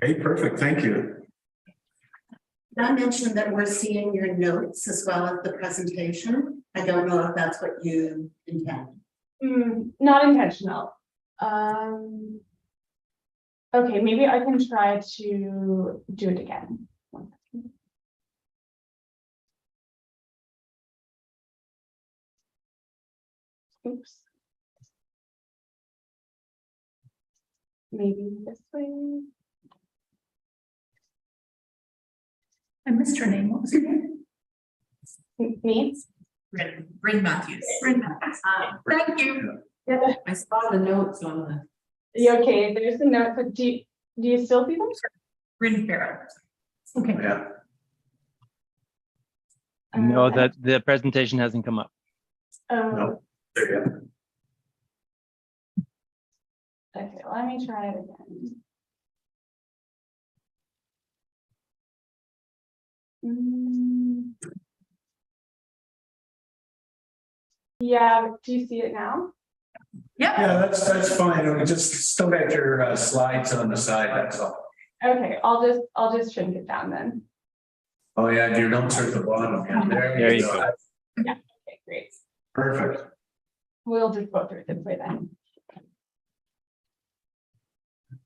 Okay, perfect. Thank you. I mentioned that we're seeing your notes as well as the presentation. I don't know if that's what you intend. Not intentional. Okay, maybe I can try to do it again. One second. Oops. Maybe this way. I missed her name. What was her name? Me? Bryn Matthews. Bryn Matthews. Thank you. Yeah. I saw the notes on the Yeah, okay, there's the note, but do you still see them? Bryn Farrell. Okay. Yeah. No, that the presentation hasn't come up. No. There you go. Okay, let me try it again. Yeah, do you see it now? Yeah, that's fine. We just still got your slides on the side. That's all. Okay, I'll just shrink it down then. Oh yeah, your notes are at the bottom. Yeah, There you go. Yeah, okay, great. Perfect. We'll just go through it this way then.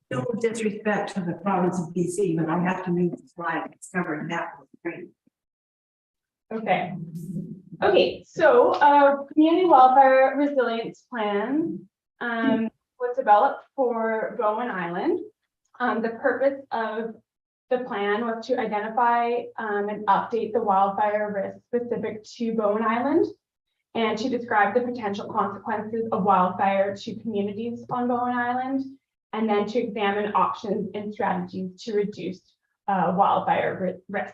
No disrespect to the province of BC, but I have to move the slide. It's covering that with green. Okay. Okay, so community wildfire resilience plan was developed for Bowen Island. The purpose of the plan was to identify and update the wildfire risk specific to Bowen Island and to describe the potential consequences of wildfire to communities on Bowen Island, and then to examine options and strategies to reduce wildfire risk.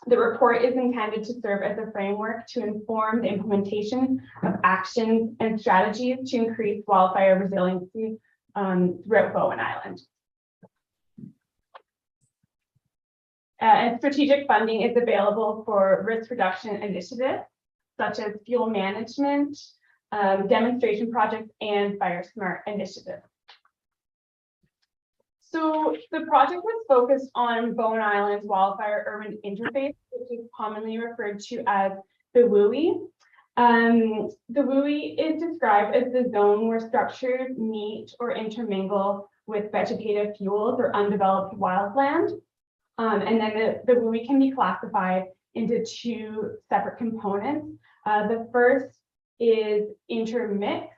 The report is intended to serve as a framework to inform the implementation of actions and strategies to increase wildfire resiliency throughout Bowen Island. And strategic funding is available for risk reduction initiatives, such as fuel management, demonstration projects, and fire smart initiatives. So the project was focused on Bowen Island's wildfire urban interface, which is commonly referred to as the WUI. The WUI is described as the zone where structures meet or intermingle with vegetative fuels or undeveloped wildland. And then the WUI can be classified into two separate components. The first is intermix,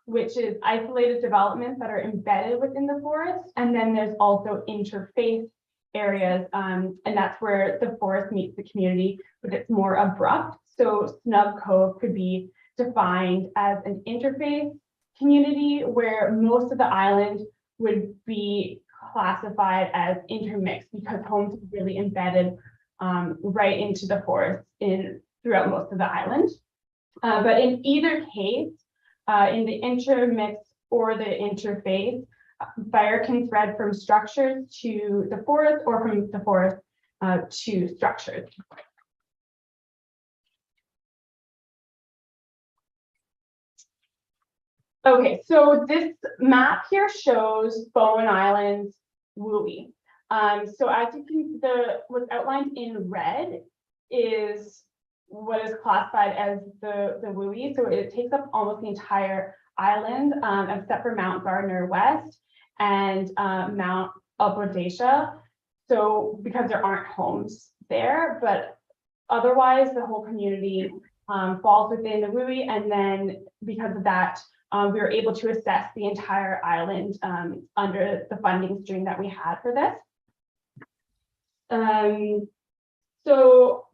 which is isolated developments that are embedded within the forest. And then there's also interface areas, and that's where the forest meets the community, but it's more abrupt. So Snub Cove could be defined as an interface community where most of the island would be classified as intermixed because homes are really embedded right into the forest throughout most of the island. But in either case, in the intermix or the interface, fire can spread from structures to the forest or from the forest to structures. Okay, so this map here shows Bowen Island's WUI. So as you can see, what's outlined in red is what is classified as the WUI. So it takes up almost the entire island, except for Mount Gardner West and Mount Albodacia. So because there aren't homes there, but otherwise the whole community falls within the WUI. And then because of that, we were able to assess the entire island under the funding stream that we had for this. So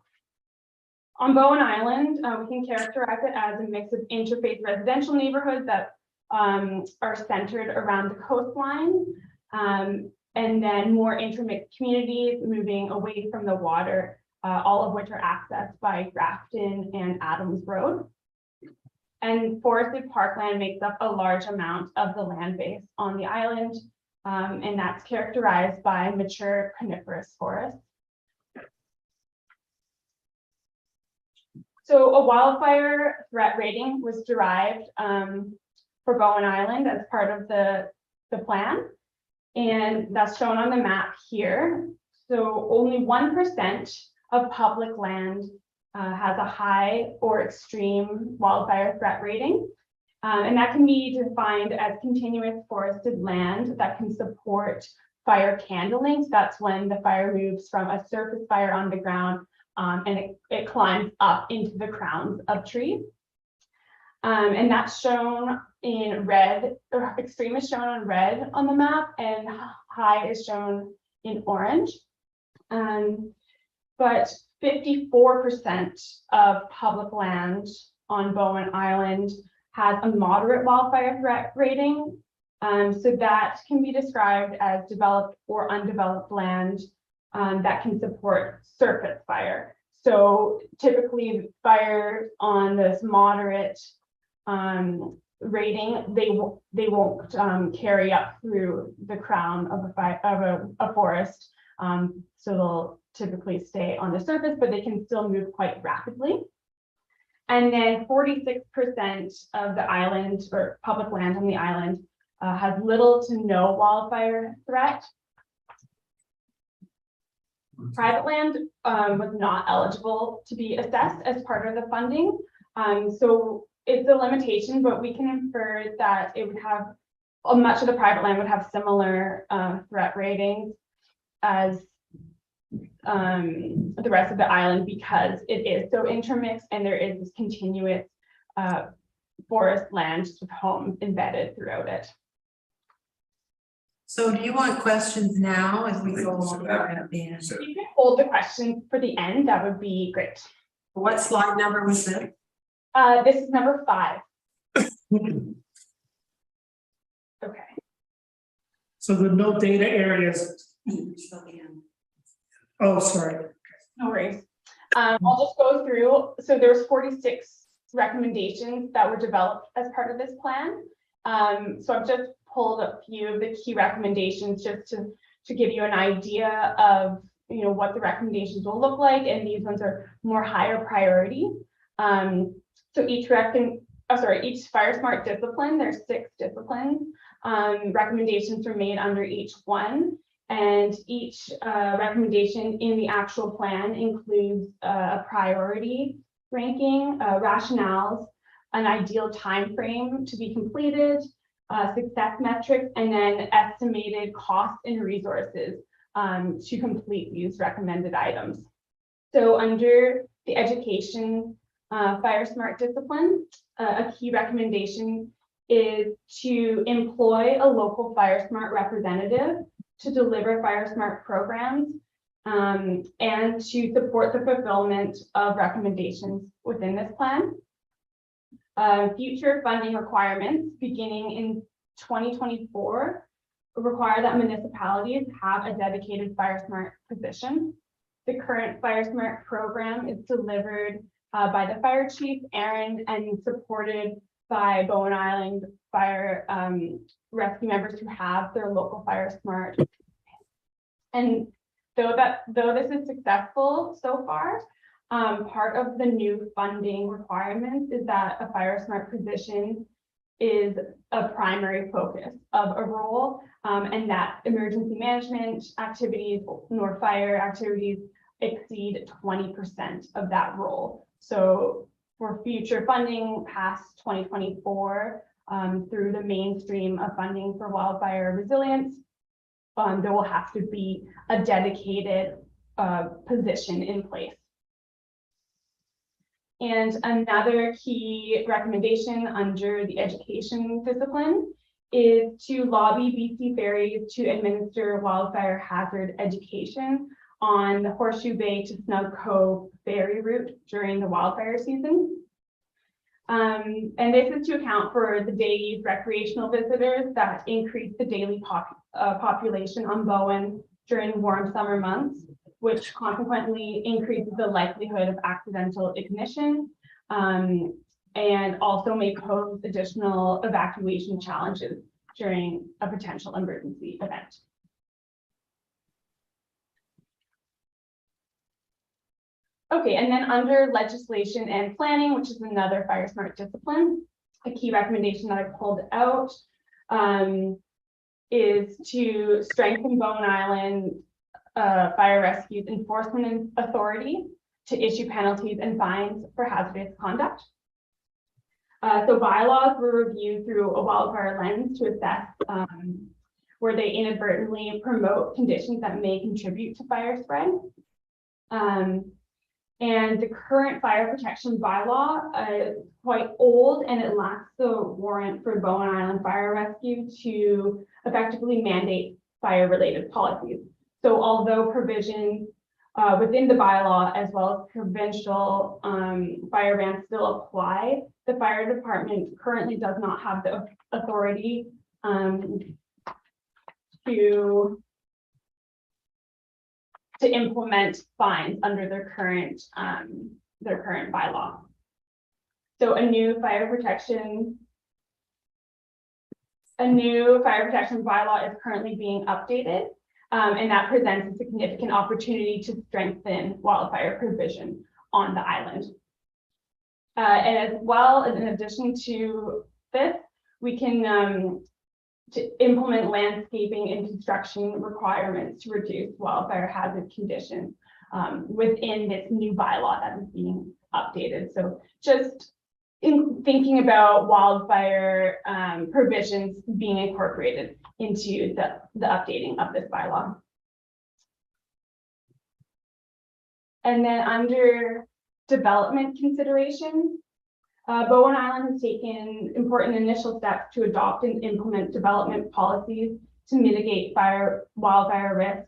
on Bowen Island, we can characterize it as a mix of interface residential neighborhoods that are centered around the coastline, and then more intermixed communities moving away from the water, all of which are accessed by Grafton and Adams Road. And forested parkland makes up a large amount of the land base on the island, and that's characterized by mature coniferous forests. So a wildfire threat rating was derived for Bowen Island as part of the plan. And that's shown on the map here. So only 1% of public land has a high or extreme wildfire threat rating. And that can be defined as continuous forested land that can support fire kindling. So that's when the fire moves from a surface fire on the ground and it climbs up into the crowns of trees. And that's shown in red, or extreme is shown in red on the map, and high is shown in orange. But 54% of public land on Bowen Island has a moderate wildfire threat rating. So that can be described as developed or undeveloped land that can support surface fire. So typically fires on this moderate rating, they won't carry up through the crown of a forest. So they'll typically stay on the surface, but they can still move quite rapidly. And then 46% of the island or public land on the island has little to no wildfire threat. Private land was not eligible to be assessed as part of the funding. So it's a limitation, but we can infer that it would have, much of the private land would have similar threat ratings as the rest of the island, because it is so intermixed and there is this continuous forest land with homes embedded throughout it. So do you want questions now as we go along at the end? If you could hold the question for the end, that would be great. What slide number was it? This is number 5. Okay. So the no data areas, oh, sorry. No worries. I'll just go through. So there's 46 recommendations that were developed as part of this plan. So I've just pulled a few of the key recommendations just to give you an idea of what the recommendations will look like, and these ones are more higher priority. So each fire smart discipline, there's 6 disciplines. Recommendations are made under each one. And each recommendation in the actual plan includes a priority ranking, rationales, an ideal time frame to be completed, success metrics, and then estimated costs and resources to complete these recommended items. So under the education fire smart discipline, a key recommendation is to employ a local fire smart representative to deliver fire smart programs and to support the fulfillment of recommendations within this plan. Future funding requirements beginning in 2024 require that municipalities have a dedicated fire smart position. The current fire smart program is delivered by the fire chief, Aaron, and supported by Bowen Island fire rescue members who have their local fire smart. And though this is successful so far, part of the new funding requirements is that a fire smart position is a primary focus of a role, and that emergency management activities nor fire activities exceed 20% of that role. So for future funding past 2024, through the mainstream of funding for wildfire resilience, there will have to be a dedicated position in place. And another key recommendation under the education discipline is to lobby BC Ferries to administer wildfire hazard education on the Horseshoe Bay to Snug Cove ferry route during the wildfire season. And this is to account for the day recreational visitors that increase the daily population on Bowen during warm summer months, which consequently increases the likelihood of accidental ignition and also may pose additional evacuation challenges during a potential emergency event. Okay, and then under legislation and planning, which is another fire smart discipline, a key recommendation that I pulled out is to strengthen Bowen Island Fire Rescue's enforcement authority to issue penalties and fines for hazardous conduct. So bylaws were reviewed through a wildfire lens to assess where they inadvertently promote conditions that may contribute to fire spread. And the current fire protection bylaw is quite old, and it lacks the warrant for Bowen Island Fire Rescue to effectively mandate fire-related policies. So although provisions within the bylaw as well as provincial fire bans still apply, the fire department currently does not have the authority to implement fines under their current bylaw. So a new fire protection bylaw is currently being updated, and that presents a significant opportunity to strengthen wildfire provision on the island. And as well, in addition to this, we can to implement landscaping and construction requirements to reduce wildfire hazard conditions within this new bylaw that is being updated. So just in thinking about wildfire provisions being incorporated into the updating of this bylaw. And then under development considerations, Bowen Island has taken important initial steps to adopt and implement development policies to mitigate wildfire risk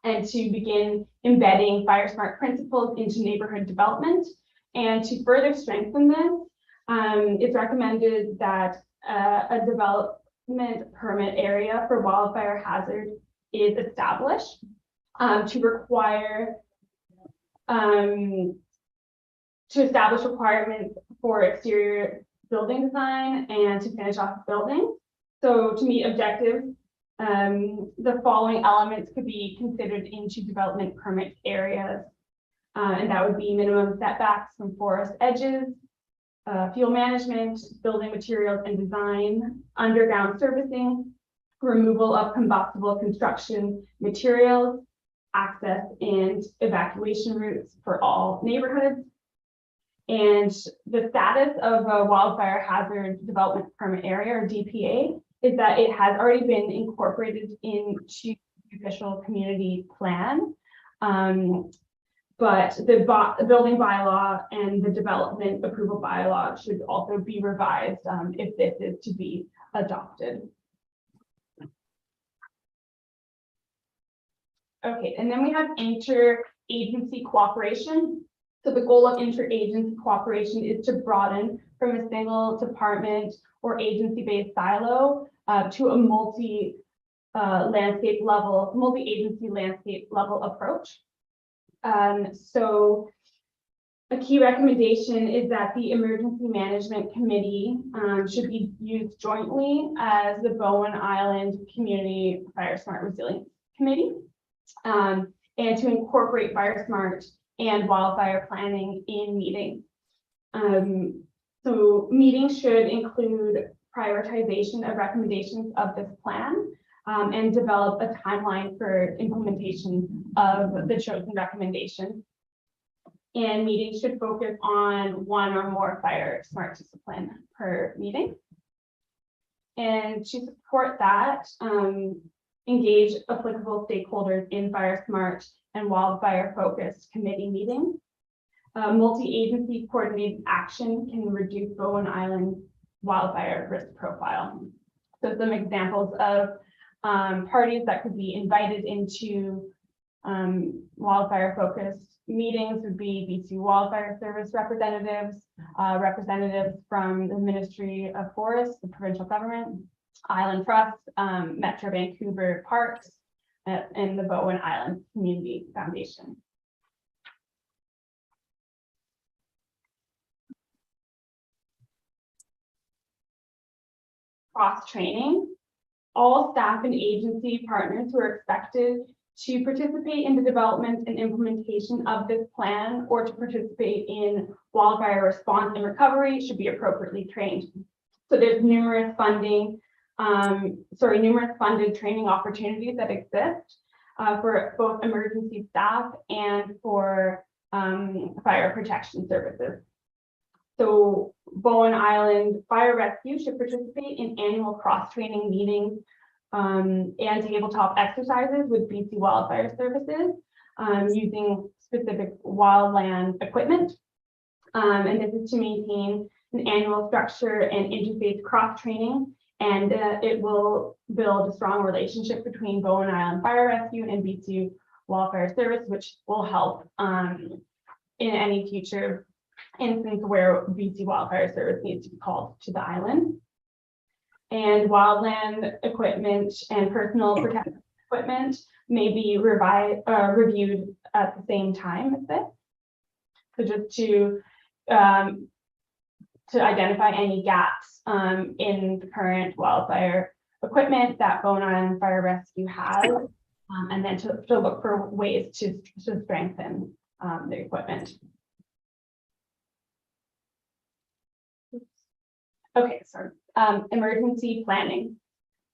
and to begin embedding fire smart principles into neighborhood development. And to further strengthen this, it's recommended that a development permit area for wildfire hazard is established to require to establish requirements for exterior building design and to finish off buildings. So to meet objectives, the following elements could be considered into development permit areas. And that would be minimum setbacks from forest edges, fuel management, building materials and design, underground servicing, removal of combustible construction materials, access and evacuation routes for all neighborhoods. And the status of a wildfire hazard development permit area, or DPA, is that it has already been incorporated into the official community plan. But the building bylaw and the development approval bylaw should also be revised if this is to be adopted. Okay, and then we have interagency cooperation. So the goal of interagency cooperation is to broaden from a single department or agency-based silo to a multi-agency landscape level approach. So a key recommendation is that the Emergency Management Committee should be used jointly as the Bowen Island Community Fire Smart Resilience Committee, and to incorporate Fire Smart and wildfire planning in meetings. So meetings should include prioritization of recommendations of this plan and develop a timeline for implementation of the chosen recommendation. And meetings should focus on one or more fire smart discipline per meeting. And to support that, engage applicable stakeholders in fire smart and wildfire focused committee meetings. Multi-agency coordinated action can reduce Bowen Island wildfire risk profile. So some examples of parties that could be invited into wildfire focused meetings would be BC Wildfire Service representatives, representatives from the Ministry of Forests, the provincial government, Island Trust, Metro Vancouver Parks, and the Bowen Island Community Foundation. Cross-training. All staff and agency partners who are expected to participate in the development and implementation of this plan or to participate in wildfire response and recovery should be appropriately trained. So there's numerous funding numerous funded training opportunities that exist for both emergency staff and for fire protection services. So Bowen Island Fire Rescue should participate in annual cross-training meetings and tabletop exercises with BC Wildfire Services using specific wildland equipment. And this is to maintain an annual structure and interface cross-training, and it will build a strong relationship between Bowen Island Fire Rescue and BC Wildfire Service, which will help in any future instance where BC Wildfire Service needs to be called to the island. And wildland equipment and personal protective equipment may be reviewed at the same time as this. So just to identify any gaps in the current wildfire equipment that Bowen Island Fire Rescue has, and then to look for ways to strengthen the equipment. Okay, sorry. Emergency planning.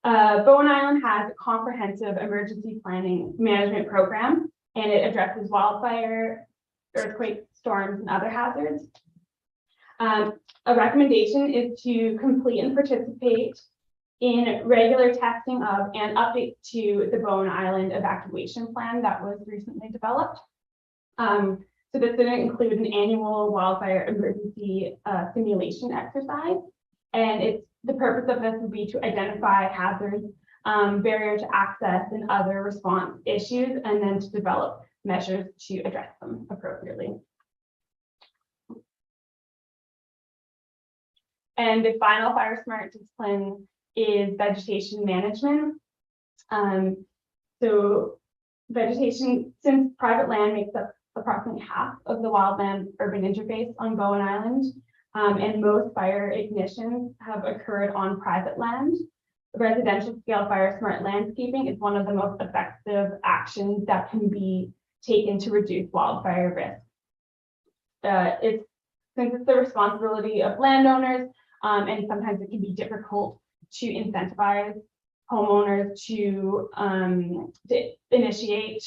Bowen Island has a comprehensive emergency planning management program, and it addresses wildfire, earthquake, storms, and other hazards. A recommendation is to complete and participate in regular testing of and updates to the Bowen Island evacuation plan that was recently developed. So this didn't include an annual wildfire emergency simulation exercise. And the purpose of this would be to identify hazards, barrier to access, and other response issues, and then to develop measures to address them appropriately. And the final fire smart discipline is vegetation management. So vegetation, since private land makes up approximately half of the wildland urban interface on Bowen Island, and most fire ignitions have occurred on private land, residential scale fire smart landscaping is one of the most effective actions that can be taken to reduce wildfire risk. Since it's the responsibility of landowners, and sometimes it can be difficult to incentivize homeowners to initiate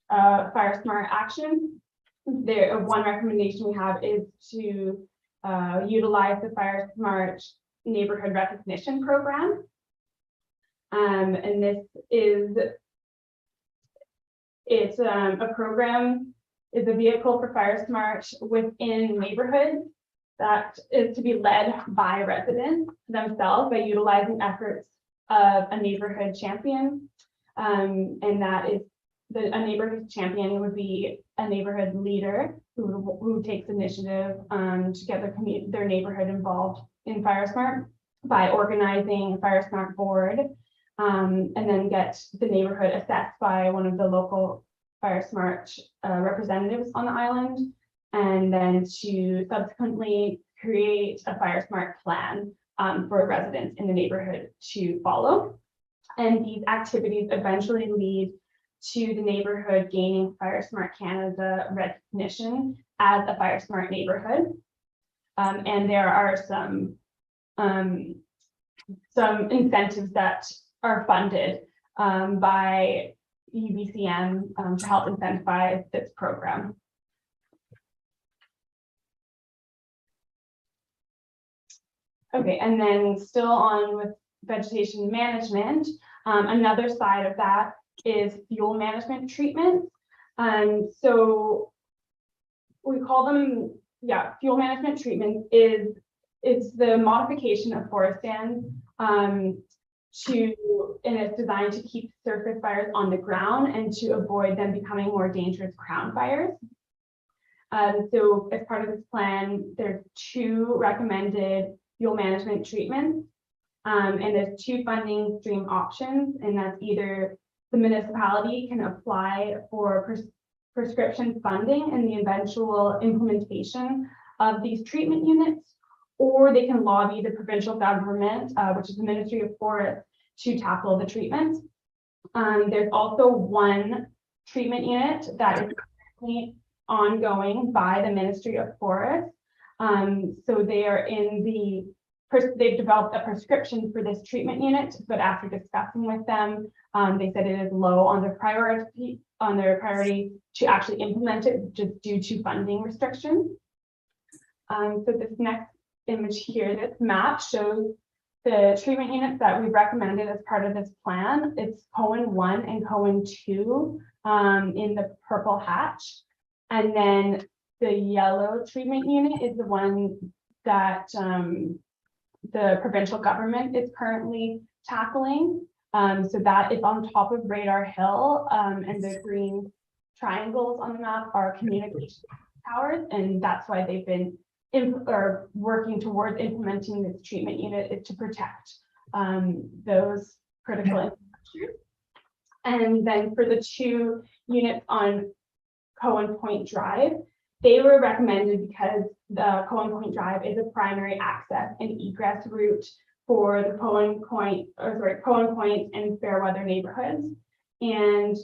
fire smart action. One recommendation we have is to utilize the Fire Smart Neighborhood Recognition Program. And this is, it's a program, is a vehicle for Fire Smart within neighborhoods that is to be led by residents themselves by utilizing efforts of a neighborhood champion. And that is, a neighborhood champion would be a neighborhood leader who takes initiative to get their neighborhood involved in Fire Smart by organizing a Fire Smart board, and then get the neighborhood assessed by one of the local Fire Smart representatives on the island, and then to subsequently create a Fire Smart plan for residents in the neighborhood to follow. And these activities eventually lead to the neighborhood gaining Fire Smart Canada recognition as a Fire Smart neighborhood. And there are some incentives that are funded by UBCM to help incentivize this program. Okay, and then still on with vegetation management, another side of that is fuel management treatments. So we call them, fuel management treatments is the modification of forest stands and it's designed to keep surface fires on the ground and to avoid them becoming more dangerous ground fires. So as part of this plan, there's 2 recommended fuel management treatments, and there's 2 funding stream options, and that's either the municipality can apply for prescription funding and the eventual implementation of these treatment units, or they can lobby the provincial government, which is the Ministry of Forests, to tackle the treatment. There's also one treatment unit that is currently ongoing by the Ministry of Forests. So they are in the they've developed a prescription for this treatment unit, but after discussing with them, they said it is low on their priority to actually implement it just due to funding restrictions. So this next image here, this map shows the treatment units that we recommended as part of this plan. It's Cohen 1 and Cohen 2 in the purple hatch. And then the yellow treatment unit is the one that the provincial government is currently tackling. So that is on top of Radar Hill, and the green triangles on the map are communication towers, and that's why they've been working towards implementing this treatment unit, is to protect those critical infrastructures. And then for the 2 units on Cohen Point Drive, they were recommended because the Cohen Point Drive is a primary access and egress route for the Cohen Point and Fairweather neighborhoods. And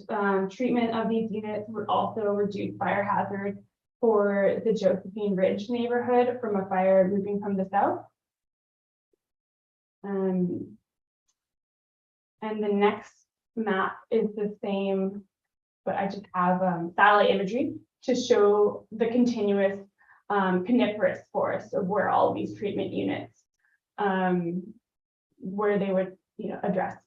treatment of these units would also reduce fire hazard for the Josephine Ridge neighborhood from a fire moving from the south. And the next map is the same, but I just have satellite imagery to show the continuous coniferous forest of where all of these treatment units, where they would, address.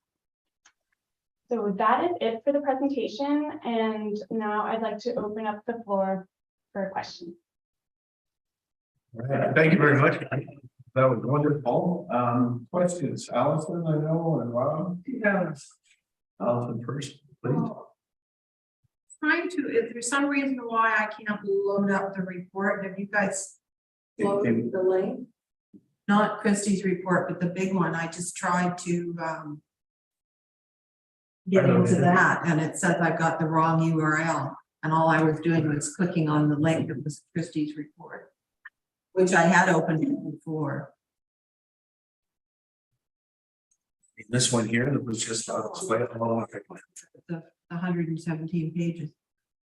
So that is it for the presentation. And now I'd like to open up the floor for questions. All right, thank you very much. That was wonderful. Questions, Allison, I know, and Rob? Yes. Allison first, please. Trying to, if there's some reason why I can't load up the report, have you guys loaded the link? Not Christie's report, but the big one. I just tried to get into that, and it says I got the wrong URL, and all I was doing was clicking on the link that was Christie's report, which I had opened before. This one here that was just the 117 pages.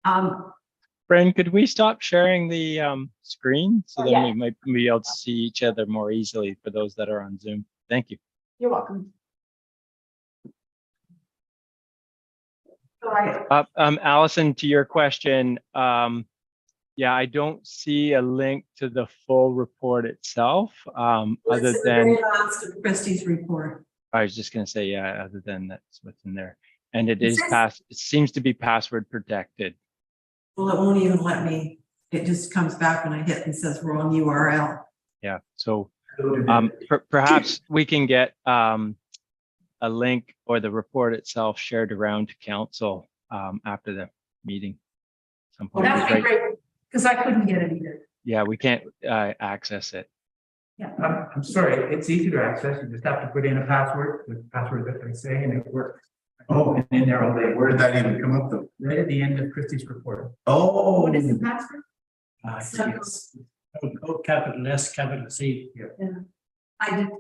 Bren, could we stop sharing the screen so then Yeah. we might be able to see each other more easily for those that are on Zoom? Thank you. You're welcome. Allison, to your question, yeah, I don't see a link to the full report itself, other than last of Christie's report. I was just going to say, yeah, other than that's what's in there, and it is it seems to be password protected. Well, it won't even let me. It just comes back when I hit and says wrong URL. Yeah, so perhaps we can get a link or the report itself shared around to council after the meeting. Some point. That would be great, because I couldn't get it either. Yeah, we can't access it. Yeah, I'm sorry, it's easy to access. You just have to put in a password, the password that they say, and it works. Oh, and in there all day. Where did that even come up though? Right at the end of Christie's report. Oh. What is the password? Yes. Capital S, capital C. I've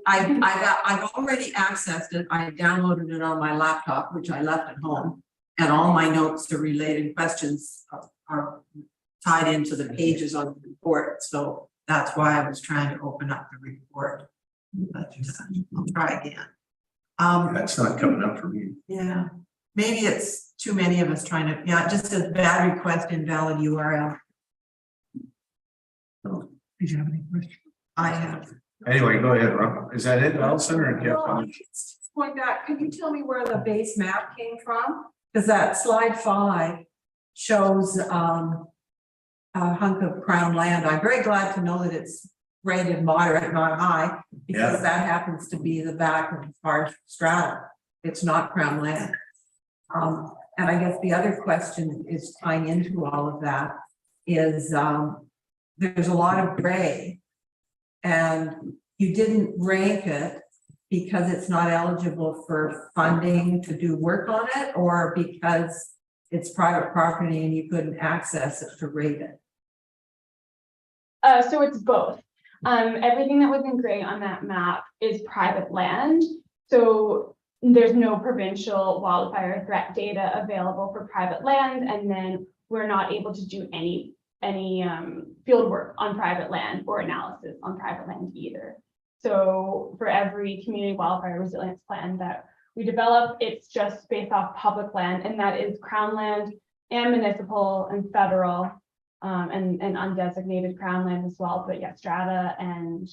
already accessed it. I downloaded it on my laptop, which I left at home. And all my notes to related questions are tied into the pages on the report. So that's why I was trying to open up the report. But I'll try again. That's not coming up for me. Yeah, maybe it's too many of us trying to, yeah, it just says bad request, invalid URL. Did you have any questions? I have. Anyway, go ahead, Rob. Is that it, Allison, or do you have something? Point back, can you tell me where the base map came from? Because that slide 5 shows a hunk of crown land. I'm very glad to know that it's rated moderate, not high, because that happens to be the back of the far strata. It's not crown land. And I guess the other question is tying into all of that is there's a lot of gray, and you didn't rank it because it's not eligible for funding to do work on it, or because it's private property and you couldn't access it to rate it? So it's both. Everything that was in gray on that map is private land. So there's no provincial wildfire threat data available for private land. And then we're not able to do any field work on private land or analysis on private land either. So for every community wildfire resilience plan that we develop, it's just based off public land, and that is Crown land and municipal and federal, and undesignated Crown land as well. But yeah, strata and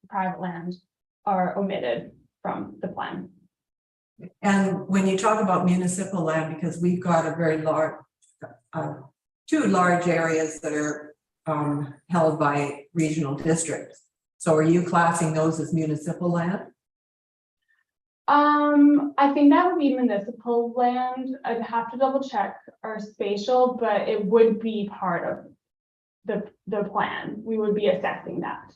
private land are omitted from the plan. And when you talk about municipal land, because we've got a very large, two large areas that are held by regional districts. So are you classing those as municipal land? I think that would be municipal land. I'd have to double check our spatial, but it would be part of the plan. We would be assessing that.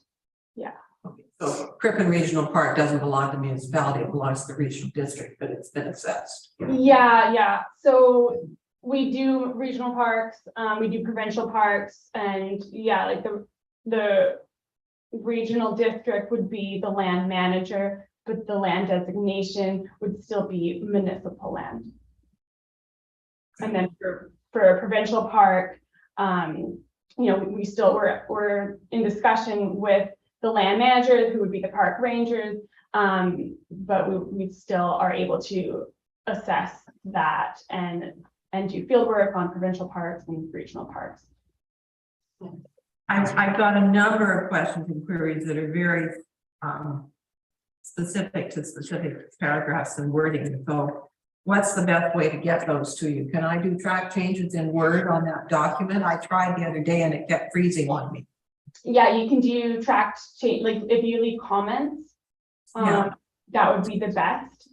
Okay. So Crippen Regional Park doesn't belong to municipality, it belongs to the regional district, but it's been assessed. Yeah. So we do regional parks, we do provincial parks, and yeah, like the regional district would be the land manager, but the land designation would still be municipal land. And then for a provincial park, we still we're in discussion with the land managers, who would be the park rangers, but we still are able to assess that and do field work on provincial parks and regional parks. I've got a number of questions and queries that are very specific to specific paragraphs and wording. So what's the best way to get those to you? Can I do track changes in Word on that document? I tried the other day and it kept freezing on me. Yeah, you can do tracked change, like if you leave comments, that would be the best.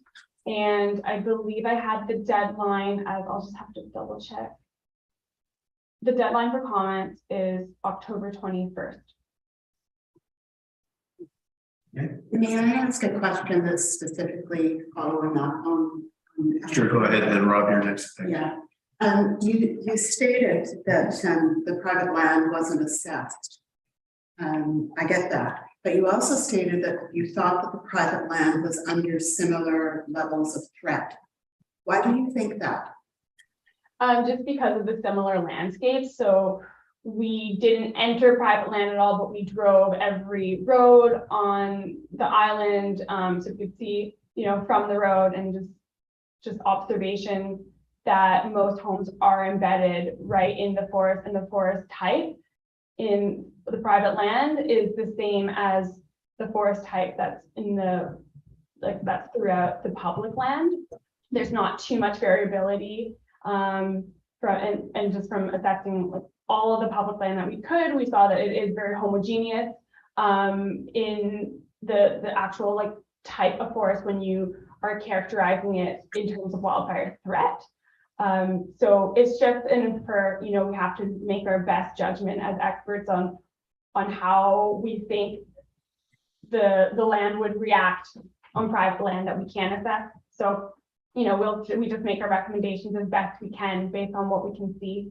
And I believe I had the deadline, I'll just have to double check. The deadline for comments is October 21st. May I ask a question that's specifically following up on? Sure, go ahead, then Rob, you're next. Yeah, you stated that the private land wasn't assessed. I get that, but you also stated that you thought that the private land was under similar levels of threat. Why do you think that? Just because of the similar landscape. So we didn't enter private land at all, but we drove every road on the island. So you could see, from the road, and just observation that most homes are embedded right in the forest, and the forest type in the private land is the same as the forest type that's in that's throughout the public land. There's not too much variability. And just from assessing all of the public land that we saw that it is very homogeneous in the actual type of forest when you are characterizing it in terms of wildfire threat. So it's just we have to make our best judgment as experts on how we think the land would react on private land that we can assess. So we just make our recommendations as best we can based on what we can see.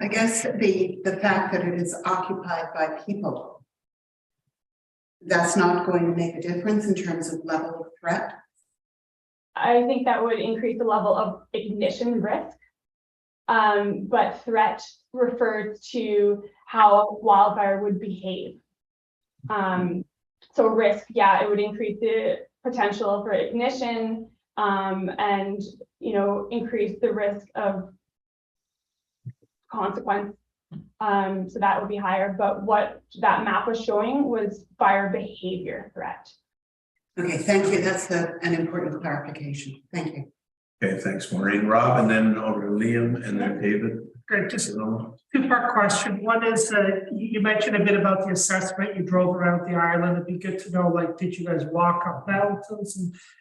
I guess the fact that it is occupied by people, that's not going to make a difference in terms of level of threat. I think that would increase the level of ignition risk, but threat refers to how wildfire would behave. So risk, yeah, it would increase the potential for ignition, and increase the risk of consequence. So that would be higher, but what that map was showing was fire behavior threat. Okay, thank you. That's an important clarification. Thank you. Okay, thanks, Maureen. Rob, and then over to Liam, and then David. Great, just two-part question. One is, you mentioned a bit about the assessment. You drove around the island. It'd be good to know, did you guys walk up mountains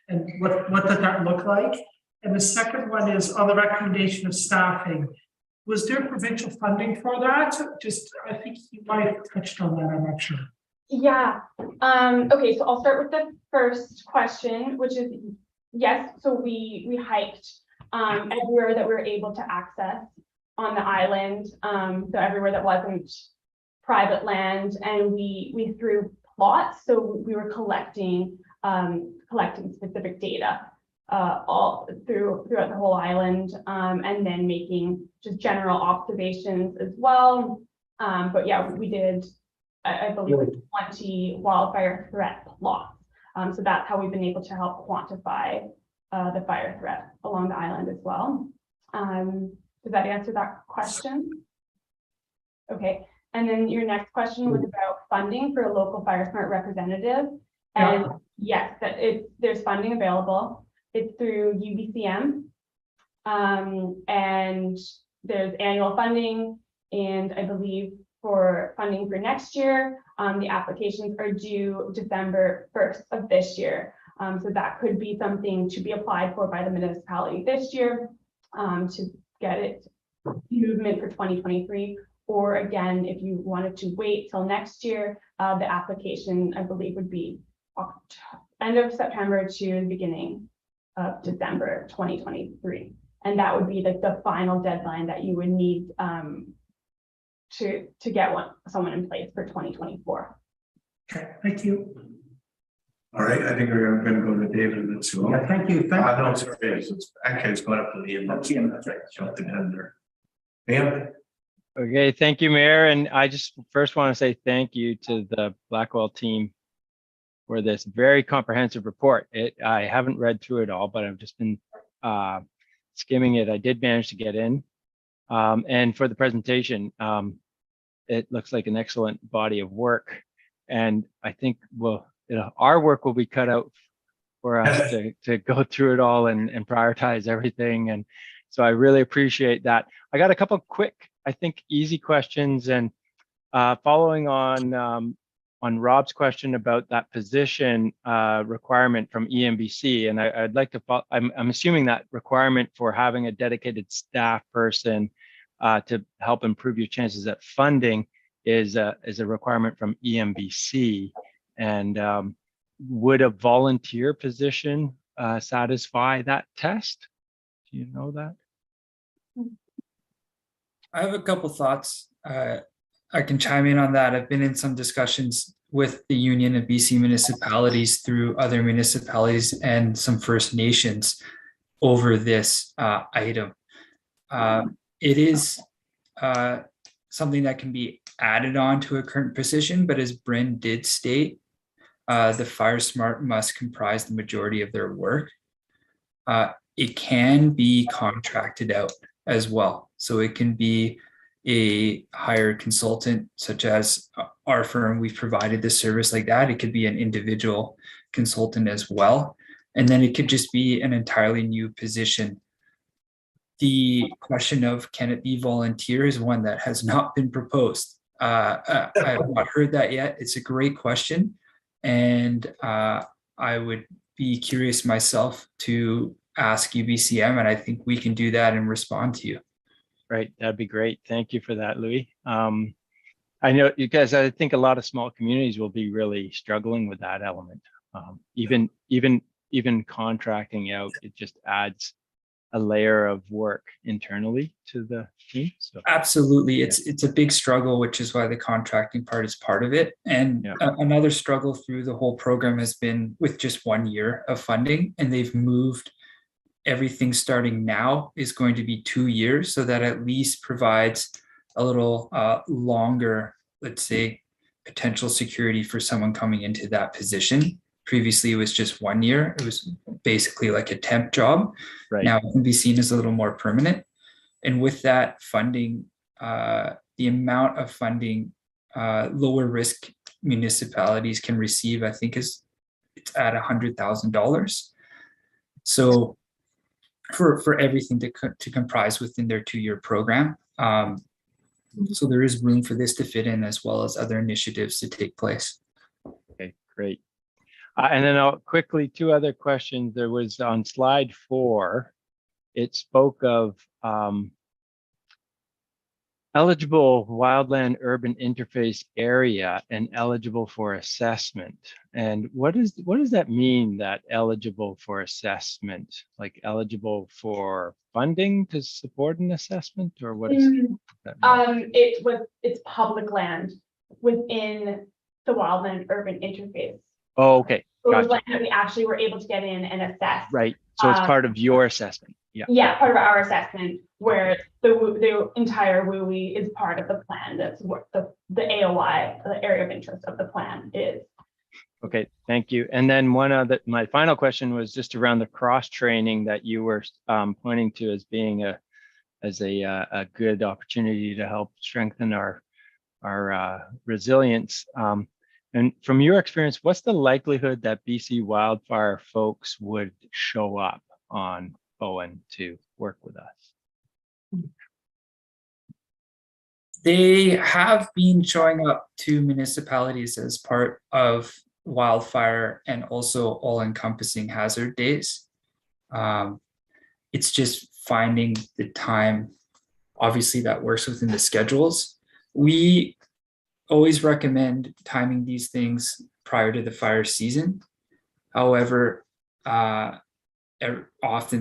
and what did that look like? And the second one is on the recommendation of staffing. Was there provincial funding for that? I think you might have touched on that. I'm not sure. Yeah. Okay, so I'll start with the first question, which is yes. So we hiked everywhere that we were able to access on the island. So everywhere that wasn't private land, and we threw plots. So we were collecting specific data all throughout the whole island, and then making just general observations as well. But yeah, we did I believe it's 20 wildfire threat plots. So that's how we've been able to help quantify the fire threat along the island as well. Does that answer that question? Okay, and then your next question was about funding for a local fire smart representative. And yes, there's funding available. It's through UBCM. And there's annual funding, and I believe for funding for next year, the applications are due December 1st of this year. So that could be something to be applied for by the municipality this year to get it movement for 2023. Or again, if you wanted to wait till next year, the application, I believe, would be end of September to the beginning of December 2023. And that would be the final deadline that you would need to get someone in place for 2024. Okay, thank you. All right, I think we're gonna go to David and Sue. Yeah, thank you. No, sorry, it's actually it's going up to Liam. That's right. Jumped ahead there. Liam? Okay, thank you, Mayor. And I just first want to say thank you to the Blackwell team for this very comprehensive report. I haven't read through it all, but I've just been skimming it. I did manage to get in. And for the presentation, it looks like an excellent body of work. And I think our work will be cut out for us to go through it all and prioritize everything. And so I really appreciate that. I got a couple of quick, I think, easy questions. And following on Rob's question about that position requirement from EMBC, and I'd like to follow, I'm assuming that requirement for having a dedicated staff person to help improve your chances at funding is a requirement from EMBC. And would a volunteer position satisfy that test? Do you know that? I have a couple thoughts. I can chime in on that. I've been in some discussions with the Union of BC municipalities through other municipalities and some First Nations over this item. It is something that can be added on to a current position, but as Bryn did state, the Fire Smart must comprise the majority of their work. It can be contracted out as well. So it can be a hired consultant, such as our firm, we've provided the service like that. It could be an individual consultant as well. And then it could just be an entirely new position. The question of can it be volunteer is one that has not been proposed. I have not heard that yet. It's a great question. And I would be curious myself to ask UBCM, and I think we can do that and respond to you. Right, that'd be great. Thank you for that, Louis. I know you guys, I think a lot of small communities will be really struggling with that element. Even contracting out, it just adds a layer of work internally to the team. So absolutely, it's a big struggle, which is why the contracting part is part of it. And another struggle through the whole program has been with just 1 year of funding, and they've moved everything starting now is going to be 2 years, so that at least provides a little longer, let's say, potential security for someone coming into that position. Previously, it was just 1 year. It was basically like a temp job. Right. Now it can be seen as a little more permanent. And with that funding, the amount of funding lower risk municipalities can receive, I think it's at $100,000. So for everything to comprise within their 2 year program. So there is room for this to fit in, as well as other initiatives to take place. Okay, great. And then I'll quickly, 2 other questions. There was on slide 4, it spoke of eligible wildland urban interface area and eligible for assessment. And what does that mean, that eligible for assessment? Like eligible for funding to support an assessment, or what is that mean? It's public land within the wildland urban interface. Oh, okay. So it was Gotcha. like we actually were able to get in and assess. Right. So it's part of your assessment. Yeah. Yeah, part of our assessment where the entire WUI is part of the plan. That's what the AOI, the area of interest of the plan is. Okay, thank you. And then my final question was just around the cross training that you were pointing to as being a good opportunity to help strengthen our resilience. And from your experience, what's the likelihood that BC wildfire folks would show up on Bowen to work with us? They have been showing up to municipalities as part of wildfire and also all-encompassing hazard days. It's just finding the time, obviously, that works within the schedules. We always recommend timing these things prior to the fire season. However, often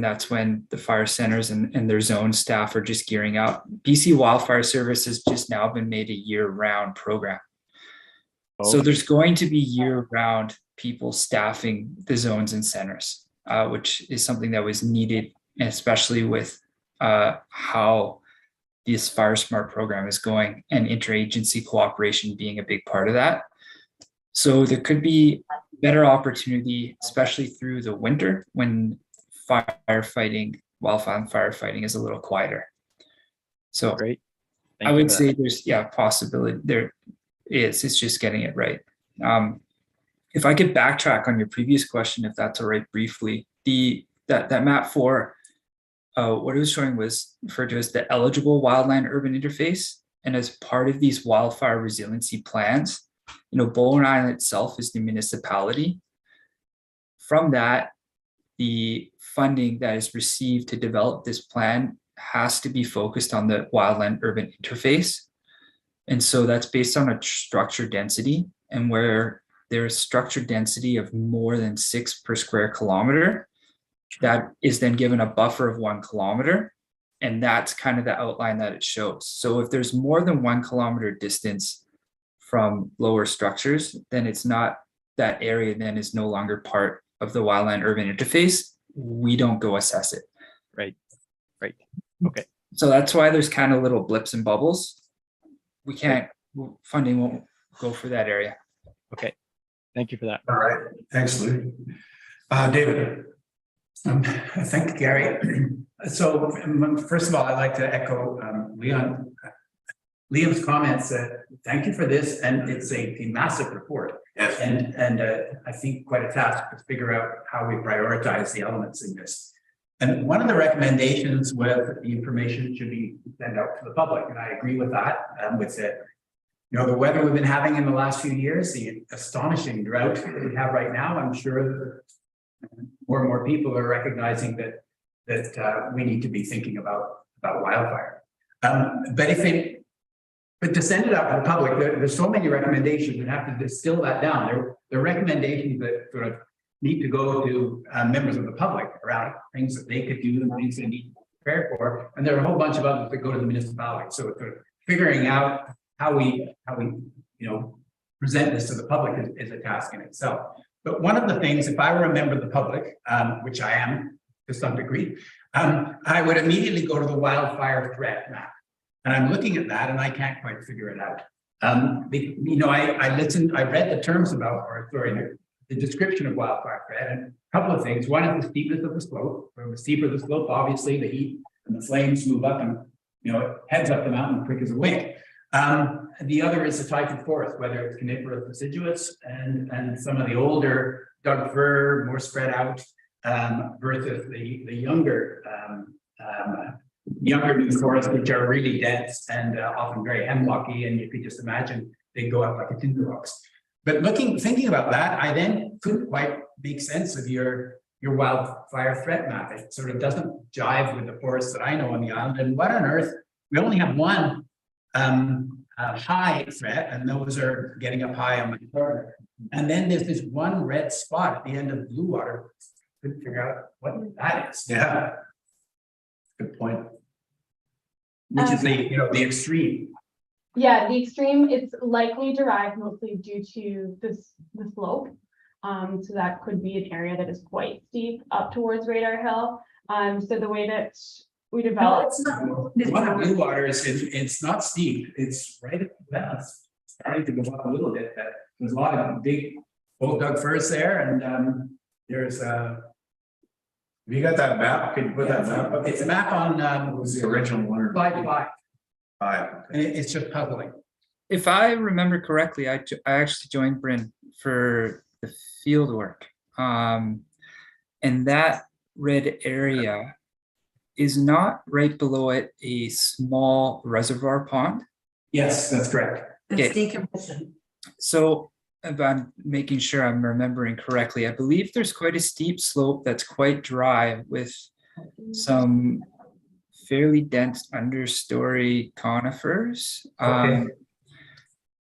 that's when the fire centers and their zone staff are just gearing up. BC Wildfire Service has just now been made a year-round program. So there's going to be year-round people staffing the zones and centers, which is something that was needed, especially with how this Fire Smart program is going and interagency cooperation being a big part of that. So there could be better opportunity, especially through the winter when wildfire firefighting is a little quieter. So great. I would say there's possibility there is. It's just getting it right. If I could backtrack on your previous question, if that's all right, briefly, that map 4. What it was showing was referred to as the eligible wildland urban interface. And as part of these wildfire resiliency plans, Bowen Island itself is the municipality. From that, the funding that is received to develop this plan has to be focused on the wildland urban interface. And so that's based on a structure density, and where there's structure density of more than 6 per square kilometer, that is then given a buffer of 1 kilometer. And that's kind of the outline that it shows. So if there's more than 1 kilometer distance from lower structures, then it's not, that area then is no longer part of the wildland urban interface. We don't go assess it. Right. Okay. So that's why there's kind of little blips and bubbles. We can't, funding won't go for that area. Okay. Thank you for that. All right. Thanks, Lou. David. Thank you, Gary. So first of all, I'd like to echo Liam's comments. Thank you for this, and it's a massive report. Yes. And I think quite a task to figure out how we prioritize the elements in this. And one of the recommendations was that the information should be sent out to the public, and I agree with that. With the weather we've been having in the last few years, the astonishing drought that we have right now, I'm sure more and more people are recognizing that we need to be thinking about wildfire. But to send it out to the public, there's so many recommendations and have to distill that down. There are recommendations that sort of need to go to members of the public around things that they could do and things they need to prepare for. And there are a whole bunch of others that go to the municipality. So sort of figuring out how we present this to the public is a task in itself. But one of the things, if I were a member of the public, which I am to some degree, I would immediately go to the Wildfire Threat Map. And I'm looking at that and I can't quite figure it out. I read the terms the description of wildfire threat, and a couple of things. One is the steepness of the slope. The steeper the slope, obviously the heat and the flames move up and it heads up the mountain quick as a wing. The other is the type of forest, whether it's coniferous deciduous and some of the older Doug fir, more spread out, versus the younger new forests, which are really dense and often very hemlocky, and you could just imagine they go up like a tinder box. But thinking about that, I then couldn't quite make sense of your wildfire threat map. It sort of doesn't jive with the forests that I know on the island. And what on earth? We only have one high threat, and those are getting up high on my corner. And then there's this one red spot at the end of blue water. Couldn't figure out what that is. Yeah. Good point. Which is the extreme. Yeah, the extreme, it's likely derived mostly due to the slope. So that could be an area that is quite steep up towards Radar Hill. So the way that we No, develop, it's not. The one at Blue Water is, it's not steep, it's right at the balance, starting to go up a little bit, but there's a lot of big old Doug firs there, and there's Have you got that map? Can you put that map up? it's a map on What was the original one? or- 5-5, Five. and it's just puzzling. If I remember correctly, I actually joined Bryn for the field work. And that red area is not right below it a small reservoir pond. Yes, that's correct. It's decommissioned. So if I'm making sure I'm remembering correctly, I believe there's quite a steep slope that's quite dry with some fairly dense understory conifers. Okay.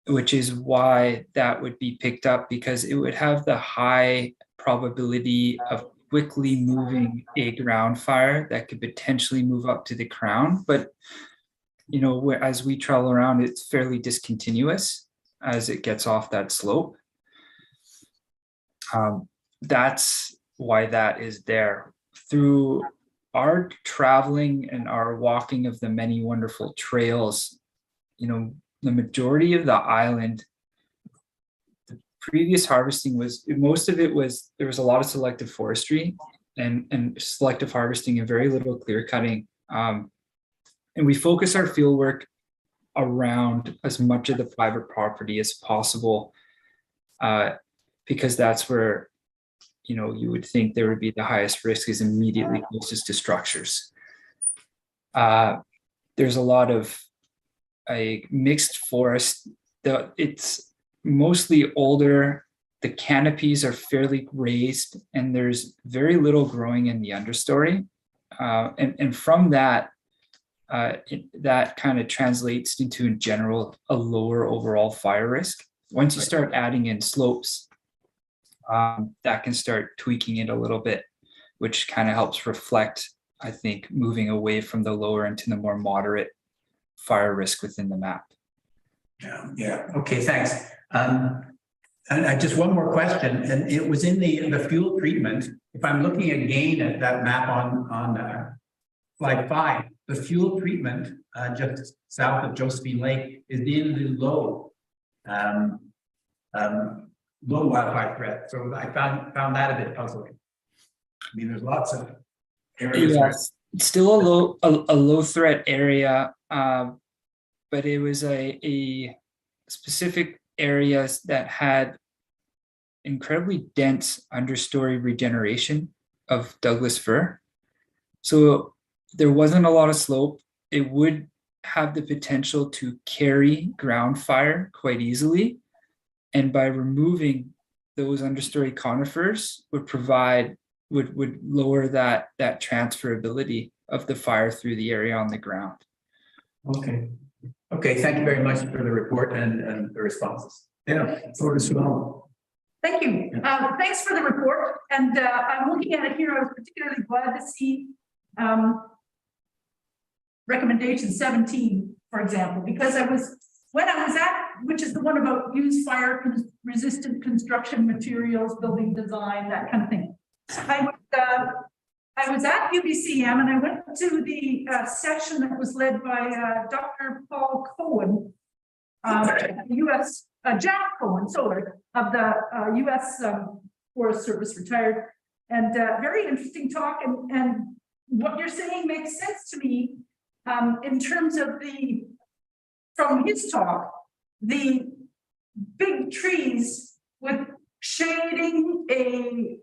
Which is why that would be picked up, because it would have the high probability of quickly moving a ground fire that could potentially move up to the crown. But, you know, as we travel around, it's fairly discontinuous as it gets off that slope. That's why that is there. Through our traveling and our walking of the many wonderful trails, you know, the majority of the island, the previous harvesting was, most of it was, there was a lot of selective forestry and selective harvesting and very little clear cutting. And we focus our field work around as much of the private property as possible, because that's where, you know, you would think there would be the highest risk, is immediately closest to structures. There's a lot of a mixed forest. It's mostly older. The canopies are fairly raised, and there's very little growing in the understory. And from that, that kind of translates into, in general, a lower overall fire risk. Once you start adding in slopes, that can start tweaking it a little bit, which kind of helps reflect, I think, moving away from the lower into the more moderate fire risk within the map. Yeah, okay, thanks. And I just one more question, and it was in the fuel treatment. If I'm looking again at that map on slide 5, the fuel treatment just south of Josephine Lake is in the low wildfire threat. So I found that a bit puzzling. I mean, there's lots of areas. Yes, it's still a low threat area, but it was a specific areas that had incredibly dense understory regeneration of Douglas fir. So there wasn't a lot of slope. It would have the potential to carry ground fire quite easily. And by removing those understory conifers would lower that transferability of the fire through the area on the ground. Okay. Okay, thank you very much for the report and the responses. Yeah, so does Sue. Thank you. Thanks for the report. And I'm looking at it here. I was particularly glad to see recommendation 17, for example, because when I was at, which is the one about use fire resistant construction materials, building design, that kind of thing. I was at UBCM and I went to the session that was led by Dr. Paul Cohen, Jack Cohen, of the U.S. Forest Service, retired, and very interesting talk. And what you're saying makes sense to me in terms of from his talk, the big trees with shading, a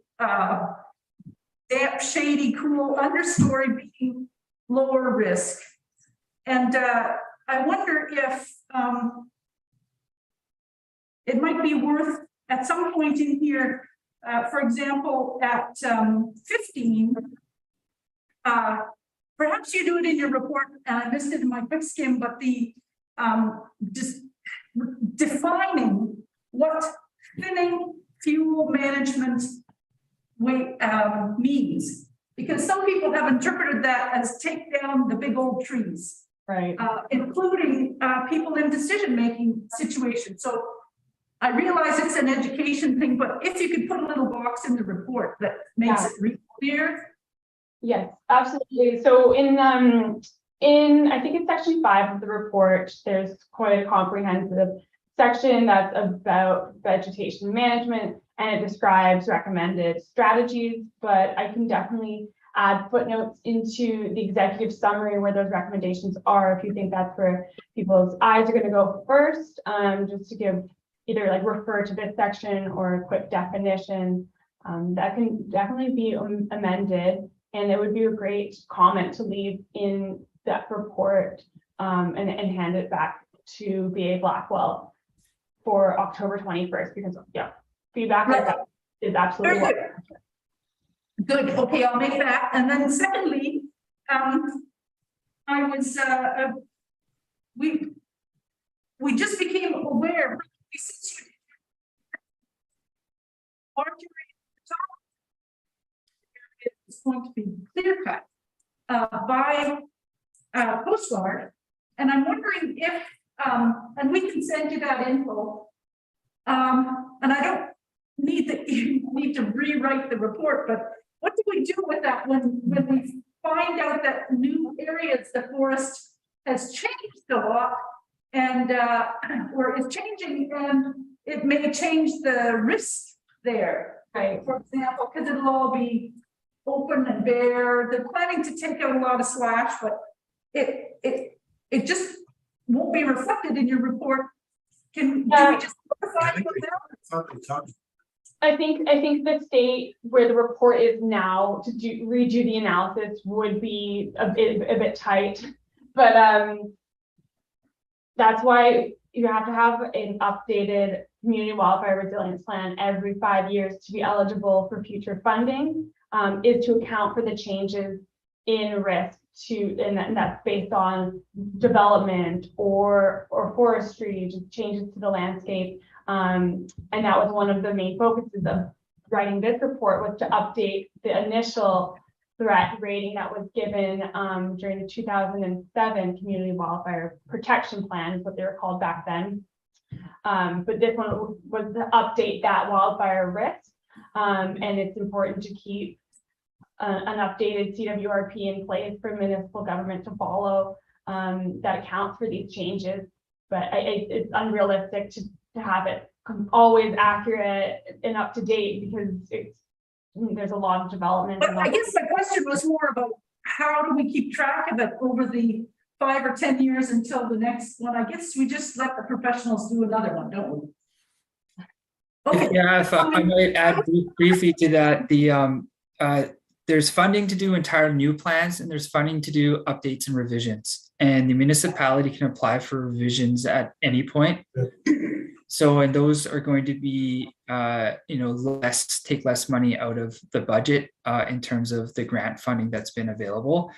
damp, shady, cool understory being lower risk. And I wonder if it might be worth at some point in here, for example, at 15, perhaps you do it in your report, and I missed it in my quick skim, but just defining what thinning fuel management means, because some people have interpreted that as take down the big old trees, right? Including people in decision-making situations. So I realize it's an education thing, but if you could put a little box in the report that makes it really clear. Yes, absolutely. So in I think it's section 5 of the report, there's quite a comprehensive section that's about vegetation management, and it describes recommended strategies, but I can definitely add footnotes into the executive summary where those recommendations are, if you think that's where people's eyes are going to go first, just to give either like refer to this section or a quick definition. That can definitely be amended, and it would be a great comment to leave in that report, and hand it back to BA Blackwell for October 21st, because yeah, feedback like that is absolutely Very good. Good, okay, I'll make that. And then secondly, I was, we just became aware, since you it's going to be clear cut by Coast Guard, and I'm wondering if, and we can send you that info, and I don't need that you need to rewrite the report, but what do we do with that when we find out that new areas, the forest has changed a lot, and or is changing, and it may change the risk there, right. For example, because it'll all be open and bare. They're planning to take out a lot of slash, but it just won't be reflected in your report. Do we just clarify that? I think the state where the report is now to redo the analysis would be a bit tight, but that's why you have to have an updated community wildfire resilience plan every 5 years to be eligible for future funding, is to account for the changes in risk and that's based on development or forestry, just changes to the landscape. And that was one of the main focuses of writing this report, was to update the initial threat rating that was given during the 2007 Community Wildfire Protection Plan, is what they were called back then. But this one was to update that wildfire risk, and it's important to keep an updated CWRP in place for municipal government to follow, that accounts for these changes. But it's unrealistic to have it always accurate and up to date, because there's a lot of development. But I guess my question was more about how do we keep track of it over the 5 or 10 years until the next one? I guess we just let the professionals do another one, don't we? Okay. Yeah, if I might add briefly to that, there's funding to do entire new plans, and there's funding to do updates and revisions. And the municipality can apply for revisions at any point. So, and those are going to be, take less money out of the budget in terms of the grant funding that's been available.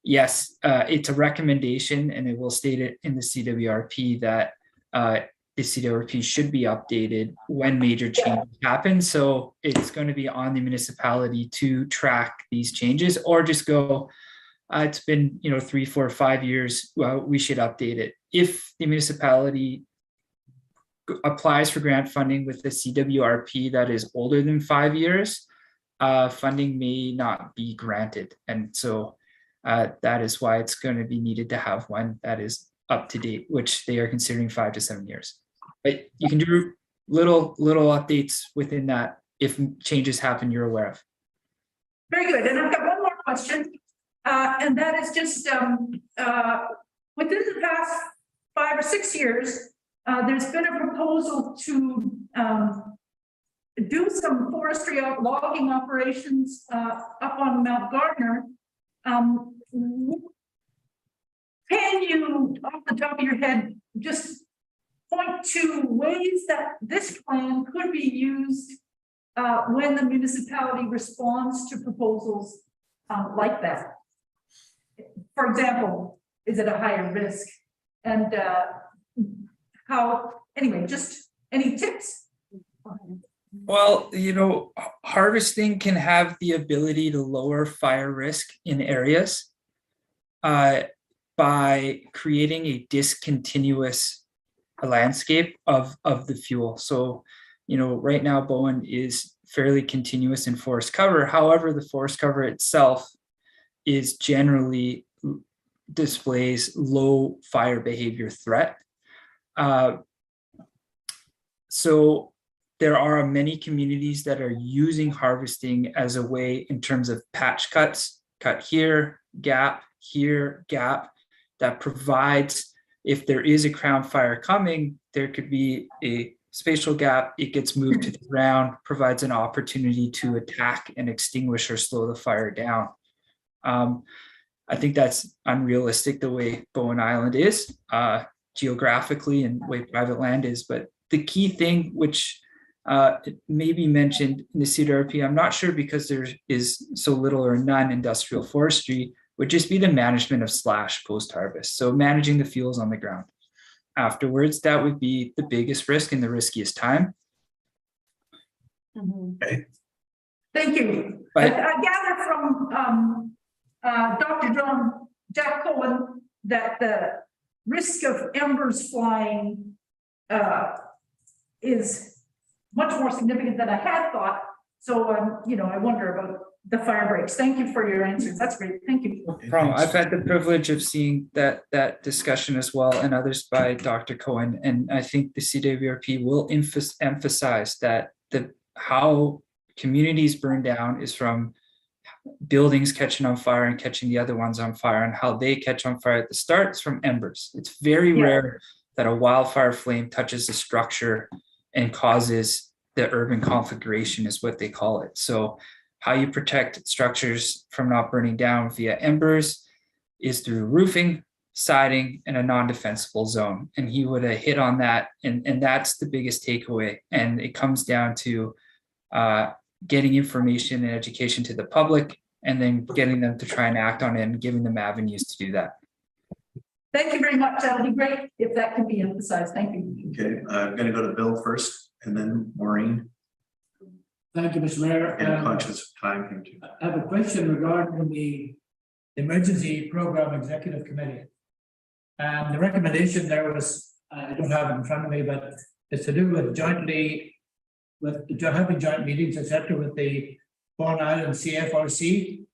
Yes, it's a recommendation, and it will state it in the CWRP that the CWRP should be updated when major changes happen. So it's going to be on the municipality to track these changes, or just go, it's been 3, 4, 5 years, well, we should update it. If the municipality applies for grant funding with the CWRP that is older than 5 years, funding may not be granted. And so that is why it's going to be needed to have one that is up to date, which they are considering 5 to 7 years. But you can do little updates within that if changes happen you're aware of. Very good. And I've got one more question, and that is just within the past 5 or 6 years, there's been a proposal to do some forestry logging operations up on Mount Gardner. Can you, off the top of your head, just point to ways that this plan could be used when the municipality responds to proposals like that? For example, is it a higher risk? And how, anyway, just any tips? Well, harvesting can have the ability to lower fire risk in areas by creating a discontinuous landscape of the fuel. So, you know, right now Bowen is fairly continuous in forest cover. However, the forest cover itself is generally displays low fire behavior threat. So there are many communities that are using harvesting as a way in terms of patch cuts, cut here, gap, that provides, if there is a crown fire coming, there could be a spatial gap, it gets moved to the ground, provides an opportunity to attack and extinguish or slow the fire down. I think that's unrealistic the way Bowen Island is geographically and the way private land is. But the key thing, which may be mentioned in the CWRP, I'm not sure because there is so little or none industrial forestry, would just be the management of slash post-harvest. So managing the fuels on the ground. Afterwards, that would be the biggest risk and the riskiest time. Thank you. But- I gather from Dr. Jack Cohen that the risk of embers flying is much more significant than I had thought. So, you know, I wonder about the fire breaks. Thank you for your answers. That's great. Thank you. I've had the privilege of seeing that discussion as well, and others by Dr. Cohen. And I think the CWRP will emphasize that how communities burn down is from buildings catching on fire and catching the other ones on fire, and how they catch on fire at the start is from embers. It's very rare that a wildfire flame touches a structure and causes the urban conflagration, is what they call it. So how you protect structures from not burning down via embers is through roofing, siding, and a non-defensible zone. And he would have hit on that, and that's the biggest takeaway. And it comes down to getting information and education to the public, and then getting them to try and act on it and giving them avenues to do that. Thank you very much. That'll be great if that can be emphasized. Thank you. Okay, I'm gonna go to Bill first and then Maureen. Thank you, Mr. Mayor. And conscious of time here too. I have a question regarding the Emergency Program Executive Committee. And the recommendation there was, I don't have it in front of me, but it's to do with having joint meetings, etc., with the Bowen Island CFRC.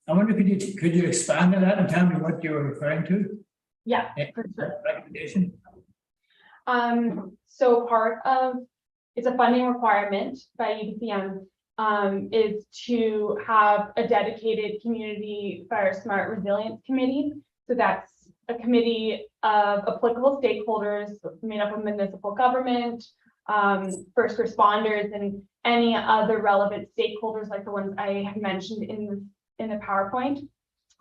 I wonder, could you expand on that and tell me what you were referring to? Yeah, for sure. Recommendation. So part of, it's a funding requirement by UBCM, is to have a dedicated community fire smart resilience committee. So that's a committee of applicable stakeholders made up of municipal government, first responders, and any other relevant stakeholders like the ones I have mentioned in the PowerPoint.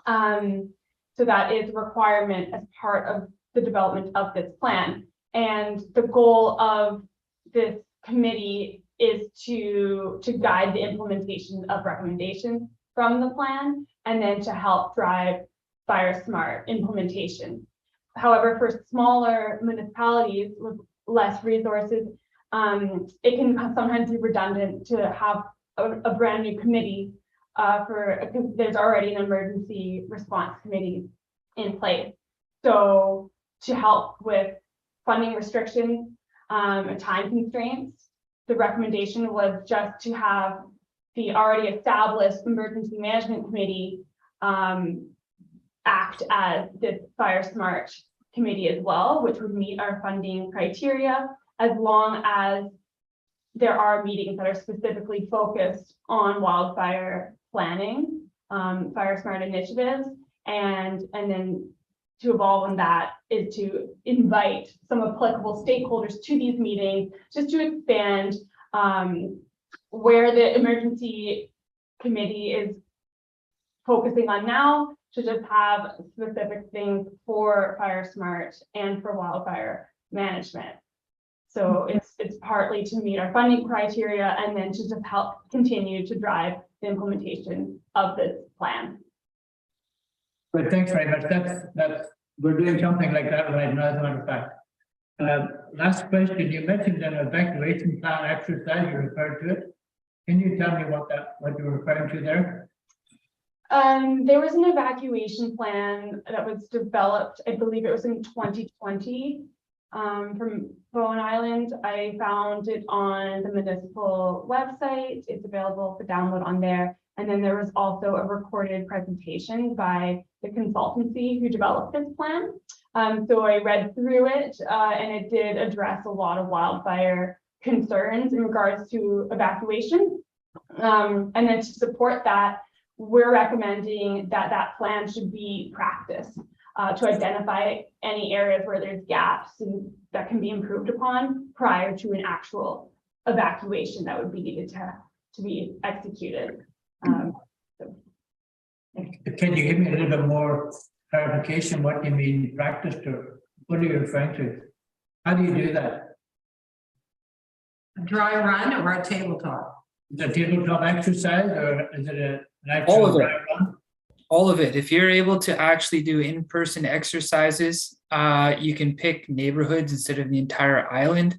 So that is a requirement as part of the development of this plan. And the goal of this committee is to guide the implementation of recommendations from the plan, and then to help drive fire smart implementation. However, for smaller municipalities with less resources, it can sometimes be redundant to have a brand new committee because there's already an emergency response committee in place. So to help with funding restrictions and time constraints, the recommendation was just to have the already established emergency management committee act as this fire smart committee as well, which would meet our funding criteria, as long as there are meetings that are specifically focused on wildfire planning, fire smart initiatives, and then to evolve on that is to invite some applicable stakeholders to these meetings, just to expand where the emergency committee is focusing on now, to just have specific things for fire smart and for wildfire management. So it's partly to meet our funding criteria, and then to just help continue to drive the implementation of this plan. But thanks very much. That's we're doing something like that right now, as a matter of fact. Last question, you mentioned an evacuation plan exercise, you referred to it. Can you tell me what you were referring to there? There was an evacuation plan that was developed, I believe it was in 2020, from Bowen Island. I found it on the municipal website. It's available for download on there. And then there was also a recorded presentation by the consultancy who developed this plan. So I read through it and it did address a lot of wildfire concerns in regards to evacuation. And then to support that, we're recommending that that plan should be practiced to identify any areas where there's gaps and that can be improved upon prior to an actual evacuation that would be needed to be executed. Can you give me a little bit more clarification what you mean practiced, or what are you referring to? How do you do that? A dry run or a tabletop? Is it a tabletop exercise, or is it an actual All of it. dry run? All of it. If you're able to actually do in-person exercises, you can pick neighborhoods instead of the entire island.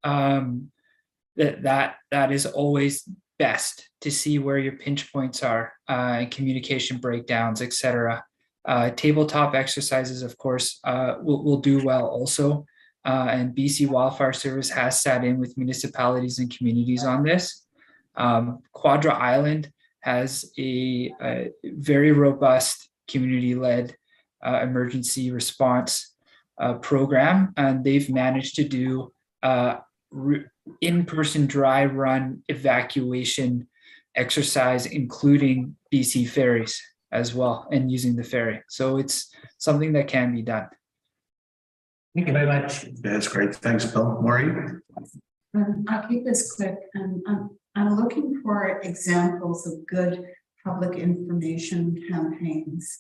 That is always best to see where your pinch points are, and communication breakdowns, etc. Tabletop exercises, of course, will do well also. And BC Wildfire Service has sat in with municipalities and communities on this. Quadra Island has a very robust community-led emergency response program, and they've managed to do in-person dry run evacuation exercise, including BC ferries as well, and using the ferry. So it's something that can be done. Thank you very much. That's great. Thanks, Bill. Maureen? I'll keep this quick. I'm looking for examples of good public information campaigns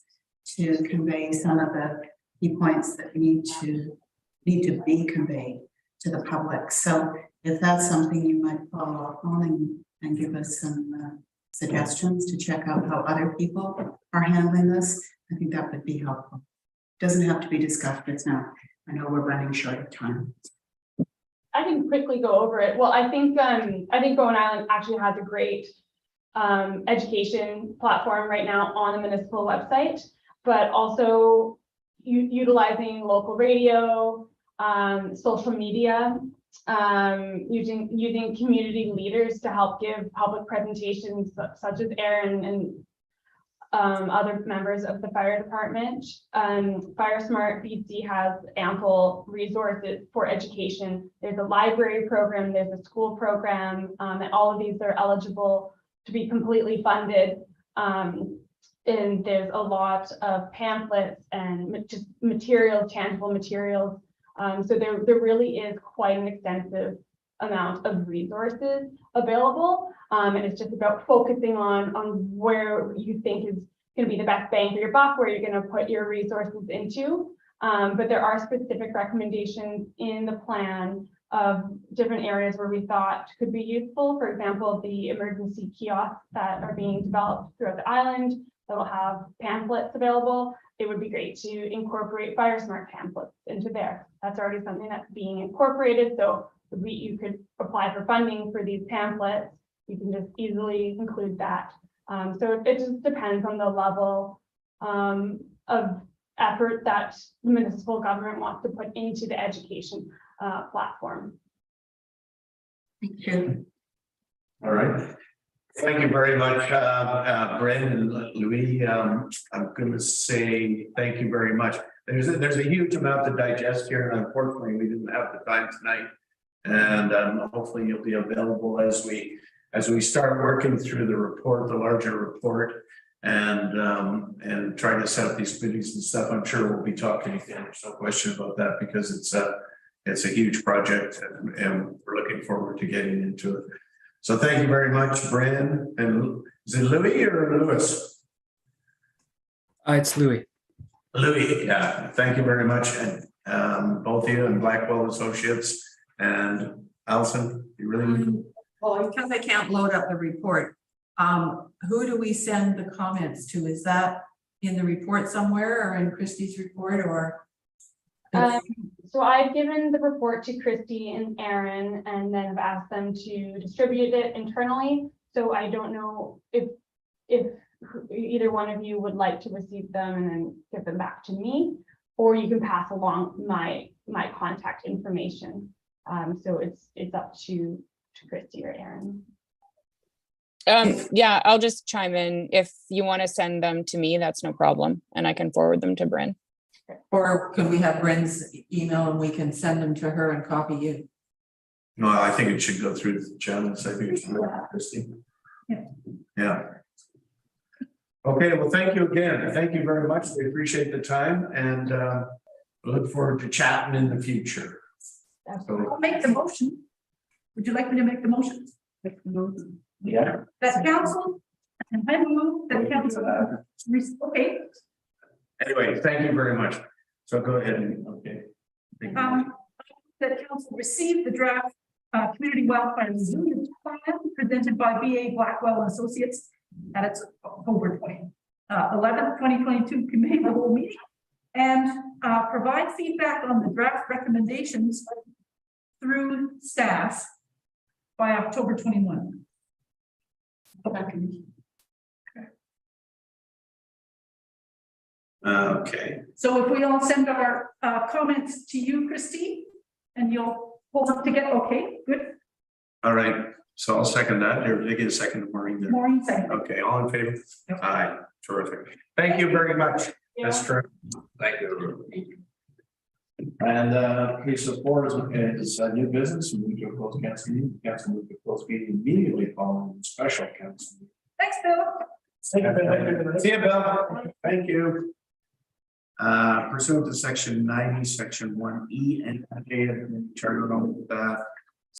to convey some of the key points that need to be conveyed to the public. So if that's something you might follow up on and give us some suggestions to check out how other people are handling this, I think that would be helpful. Doesn't have to be discussed just now. I know we're running short of time. I can quickly go over it. Well, I think Bowen Island actually has a great education platform right now on the municipal website, but also utilizing local radio, social media, using community leaders to help give public presentations such as Aaron and other members of the fire department. FireSmart BC has ample resources for education. There's a library program, there's a school program, and all of these are eligible to be completely funded. And there's a lot of pamphlets and just materials, tangible materials. So there really is quite an extensive amount of resources available. And it's just about focusing on where you think is going to be the best bang for your buck, where you're going to put your resources into. But there are specific recommendations in the plan of different areas where we thought could be useful. For example, the emergency kiosks that are being developed throughout the island that will have pamphlets available. It would be great to incorporate FireSmart pamphlets into there. That's already something that's being incorporated. So you could apply for funding for these pamphlets. You can just easily include that. So it just depends on the level of effort that the municipal government wants to put into the education platform. Thank you. All right. Thank you very much, Brent and Louis. I'm going to say thank you very much. There's a huge amount to digest here, and unfortunately, we didn't have the time tonight. And hopefully, you'll be available as we start working through the report, the larger report, and trying to set up these meetings and stuff. I'm sure we'll be talking again. There's no question about that, because it's a huge project, and we're looking forward to getting into it. So thank you very much, Bren. And is it Louis or Lewis? It's Louis. Louis, yeah. Thank you very much, and both of you and Blackwell Associates and Allison. You really. Well, because I can't load up the report, who do we send the comments to? Is that in the report somewhere, or in Christie's report, or? So I've given the report to Christie and Aaron, and then have asked them to distribute it internally. So I don't know if either one of you would like to receive them and then give them back to me, or you can pass along my my contact information. So it's up to Christie or Aaron. Yeah, I'll just chime in. If you want to send them to me, that's no problem, and I can forward them to Bryn. Or could we have Bryn's email and we can send them to her and copy you? No, I think it should go through the channels. I think it should go to Christie. Yeah. Okay, well, thank you again. Thank you very much. We appreciate the time and we look forward to chatting in the future. So, I'll make the motion. Would you like me to make the motion? yeah. That council, and I move that council, okay, Anyway, thank you very much. So go ahead and, okay. Thank you. that council received the draft community wildfire resilience plan presented by BA Blackwell and Associates at its October 11th, 2022 committee of the whole meeting, and provide feedback on the draft recommendations through staff by October 21. Okay, So if we all send our comments to you, Christie, and you'll hold up to get, okay, good, all right. So I'll second that. There, they get a second Maureen there. Maureen, second. Okay, all in favor? Aye, terrific. Thank you very much. That's true. Thank you. And case of four is a new business, and we move to a closed council meeting. Council move to closed meeting immediately following the special council meeting. Thanks, Bill. See you, Bill. Thank you. Pursuant to section 90, section 1E and J of the charter,